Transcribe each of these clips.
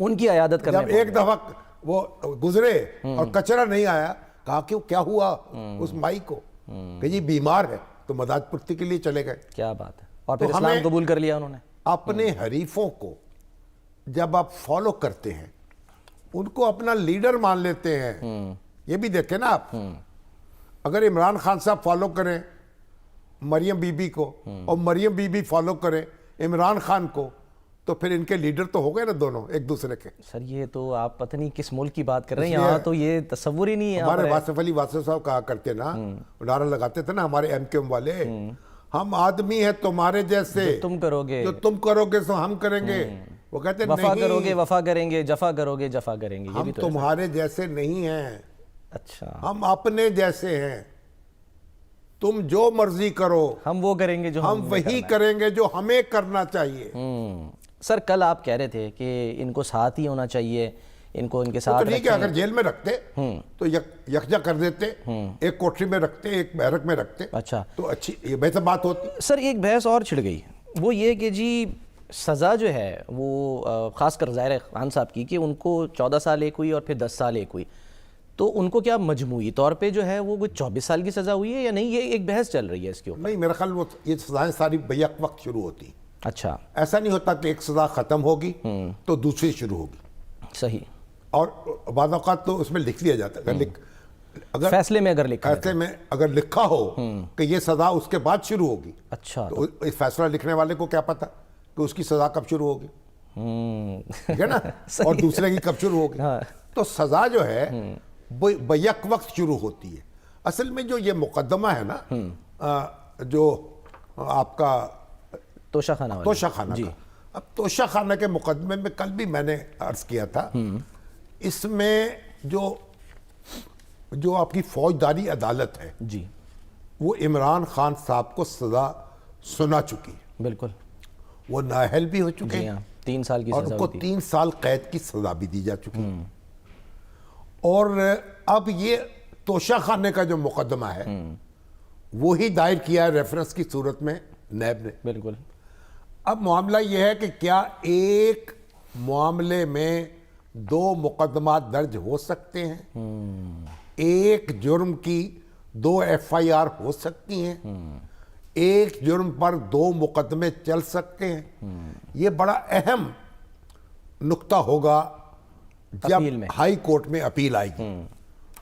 ان کی عیادت کرنے جب ایک دفعہ وہ گزرے اور کچرا نہیں آیا، کہا کہ کیا ہوا اس مائی کو، کہ جی بیمار ہے، تو مداد پرسی کے لیے چلے گئے. کیا بات ہے. اور پھر اسلام قبول کر لیا انہوں نے. اپنے حریفوں کو جب آپ فالو کرتے ہیں، ان کو اپنا لیڈر مان لیتے ہیں. یہ بھی دیکھیں نا آپ، اگر عمران خان صاحب فالو کریں مریم بی بی کو اور مریم بی بی فالو کریں عمران خان کو، تو پھر ان کے لیڈر تو ہو گئے نا دونوں ایک دوسرے کے. سر یہ تو آپ پتہ نہیں کس ملک کی بات کر رہے ہیں، یہاں تو یہ تصور ہی نہیں ہے. ہمارے واصف علی واصف صاحب کہا کرتے نا، نعرہ لگاتے تھے نا ہمارے ایم کیو ایم والے، ہم آدمی ہیں تمہارے جیسے، تم کرو گے جو تم کرو گے سو ہم کریں گے. وہ کہتے ہیں وفا کرو گے وفا کریں گے، جفا کرو گے جفا کریں گے. یہ ہم بھی تو تمہارے جیسے نہیں ہیں، اچھا ہم اپنے جیسے ہیں. تم جو مرضی کرو ہم وہ کریں گے جو ہم وہی کریں گے جو ہمیں کرنا چاہیے. سر کل آپ کہہ رہے تھے کہ ان کو ساتھ ہی ہونا چاہیے، ان کو ان کے ساتھ تو ٹھیک ہے، اگر جیل میں رکھتے تو یکجا کر دیتے، ایک کوٹری میں رکھتے، ایک بیرک میں رکھتے، اچھا تو اچھی یہ بہتر بات ہوتی. سر ایک بحث اور چھڑ گئی، وہ یہ کہ جی سزا جو ہے وہ خاص کر ظاہر خان صاحب کی کہ ان کو 14 سال ایک ہوئی اور پھر 10 سال ایک ہوئی، تو ان کو کیا مجموعی طور پہ جو ہے وہ 24 سال کی سزا ہوئی ہے یا نہیں؟ یہ ایک بحث چل رہی ہے اس کے اوپر. نہیں، میرا خیال وہ یہ سزائیں ساری بیک وقت شروع ہوتی. اچھا ایسا نہیں ہوتا کہ ایک سزا ختم ہوگی تو دوسری شروع ہوگی. صحیح. اور بعض اوقات تو اس میں لکھ دیا جاتا ہے، اگر فیصلے میں اگر لکھا فیصلے میں اگر لکھا ہو کہ یہ سزا اس کے بعد شروع ہوگی، اچھا تو اس فیصلہ لکھنے والے کو کیا پتا کہ اس کی سزا کب شروع ہوگی، ٹھیک ہے نا، اور دوسرے کی کب شروع ہوگی. تو سزا جو ہے بیک وقت شروع ہوتی ہے. اصل میں جو یہ مقدمہ ہے نا، جو آپ کا توشہ خانہ والا، توشہ خانہ کا، اب توشہ خانہ کے مقدمے میں کل بھی میں نے عرض کیا تھا، اس میں جو آپ کی فوجداری عدالت ہے جی وہ عمران خان صاحب کو سزا سنا چکی ہے. بالکل. وہ نااہل بھی ہو چکے جی ہاں، 3 سال کی اور سزا ان کو ہوئی 3 سال قید کی سزا بھی دی جا چکی ہے. اور اب یہ توشہ خانے کا جو مقدمہ ہے وہی دائر کیا ہے ریفرنس کی صورت میں نیب نے. بالکل. اب معاملہ یہ ہے کہ کیا ایک معاملے میں 2 مقدمات درج ہو سکتے ہیں؟ ایک جرم کی 2 FIR ہو سکتی ہیں؟ ایک جرم پر 2 مقدمے چل سکتے ہیں؟ یہ بڑا اہم نقطہ ہوگا جب ہائی کورٹ میں اپیل آئے گی.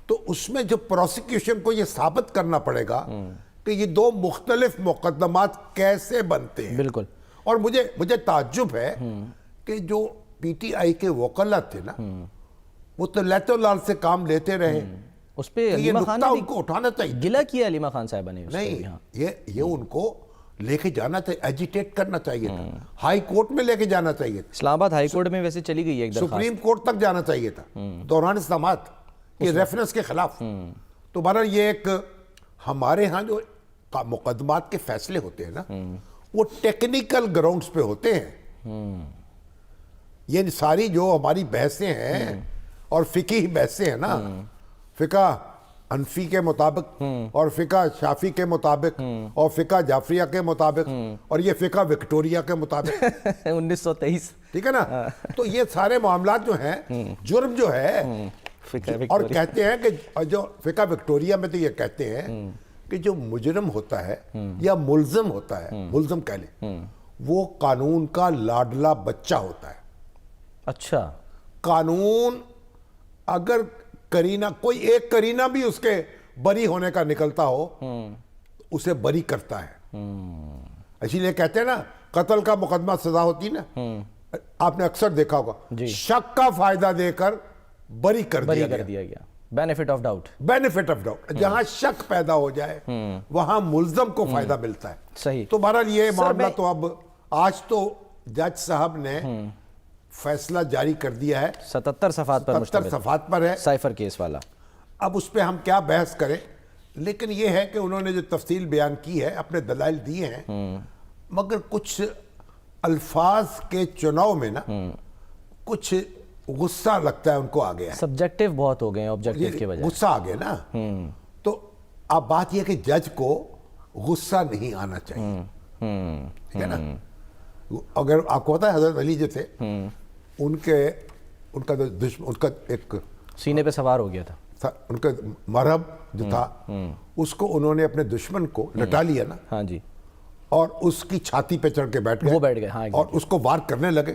تو اس میں جو پروسیکیوشن کو یہ ثابت کرنا پڑے گا کہ یہ 2 مختلف مقدمات کیسے بنتے ہیں. بالکل. اور مجھے تعجب ہے کہ جو پی ٹی آئی کے وکلا تھے نا، وہ تو لیتو لال سے کام لیتے رہے. اس پہ یہ علیمہ خان نقطہ نے ان کو اٹھانا چاہیے. گلہ کیا علیمہ خان صاحبہ نے. نہیں، یہ ان کو لے کے جانا چاہیے، ایجیٹیٹ کرنا چاہیے تھا، ہائی کورٹ میں لے کے جانا چاہیے تھا. اسلام آباد ہائی کورٹ میں ویسے چلی گئی ہے ایک درخواست. سپریم کورٹ تک جانا چاہیے تھا دوران اسلامات، یہ ریفرنس کے خلاف. تو بہرحال یہ ایک ہمارے ہاں جو مقدمات کے فیصلے ہوتے ہیں نا، وہ ٹیکنیکل گراؤنڈز پہ ہوتے ہیں. یہ ساری جو ہماری بحثیں ہیں اور فقہی بحثیں ہیں نا، فقہ حنفی کے مطابق اور فقہ شافی کے مطابق اور فقہ جعفریہ کے مطابق اور یہ فقہ وکٹوریہ کے مطابق 1923. ٹھیک ہے نا. تو یہ سارے معاملات جو ہیں، جرم جو ہے، اور کہتے ہیں کہ جو فقہ وکٹوریہ میں تو یہ کہتے ہیں کہ جو مجرم ہوتا ہے یا ملزم ہوتا ہے، ملزم کہہ لیں، وہ قانون کا لاڈلا بچہ ہوتا ہے. اچھا. قانون اگر کرینہ، کوئی ایک کرینہ بھی اس کے بری ہونے کا نکلتا ہو، اسے بری کرتا ہے. اسی لیے کہتے ہیں نا، قتل کا مقدمہ سزا ہوتی نا، آپ نے اکثر دیکھا ہوگا، شک کا فائدہ دے کر بری کر دیا گیا. Benefit of doubt. Benefit of doubt. جہاں شک پیدا ہو جائے وہاں ملزم کو فائدہ ملتا ہے. صحیح. تو بہرحال یہ معاملہ تو اب آج تو جج صاحب نے فیصلہ جاری کر دیا ہے، 77 صفحات پر 77 صفحات پر ہے، سائفر کیس والا. اب اس پہ ہم کیا بحث کریں، لیکن یہ ہے کہ انہوں نے جو تفصیل بیان کی ہے، اپنے دلائل دیے ہیں، مگر کچھ الفاظ کے چناؤ میں نا کچھ غصہ لگتا ہے ان کو آ گیا ہے. سبجیکٹیو بہت ہو گئے ہیں آبجیکٹیو کے بجائے. غصہ آ گیا نا. تو اب بات یہ کہ جج کو غصہ نہیں آنا چاہیے، ٹھیک ہے نا. اگر آپ کو پتا ہے حضرت علی جو تھے، ان کے ان کا دشمن، ان کا ایک سینے پہ سوار ہو گیا تھا، ان کا مرہب جو تھا اس کو انہوں نے اپنے دشمن کو لٹا لیا نا، ہاں جی، اور اس کی چھاتی پہ چڑھ کے بیٹھ گئے، وہ بیٹھ گئے، ہاں اور اس کو وار کرنے لگے،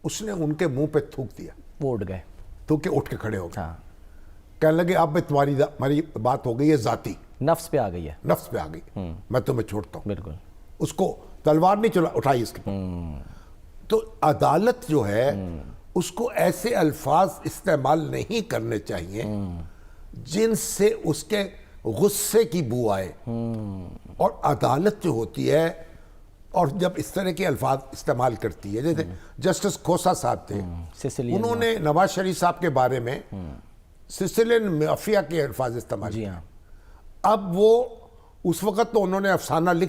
اس نے ان کے منہ پہ تھوک دیا، وہ اٹھ گئے، تھوک کے اٹھ کے کھڑے ہو گئے، ہاں، کہنے لگے اب میں تمہاری بات ہو گئی ہے ذاتی، نفس پہ آ گئی ہے، نفس پہ آ گئی، میں تمہیں چھوڑتا ہوں، بالکل، اس کو تلوار نہیں اٹھائی اس کے تو عدالت جو ہے اس کو ایسے الفاظ استعمال نہیں کرنے چاہیے جن سے اس کے غصے کی بو آئے، اور عدالت جو ہوتی ہے اور جب اس طرح کے الفاظ استعمال کرتی ہے، جیسے جسٹس کھوسا صاحب تھے، سسیلین، انہوں نے نواز شریف صاحب کے بارے میں سسیلین مافیا کے الفاظ استعمال جی کیے، ہاں، اب وہ اس وقت تو انہوں نے افسانہ لکھ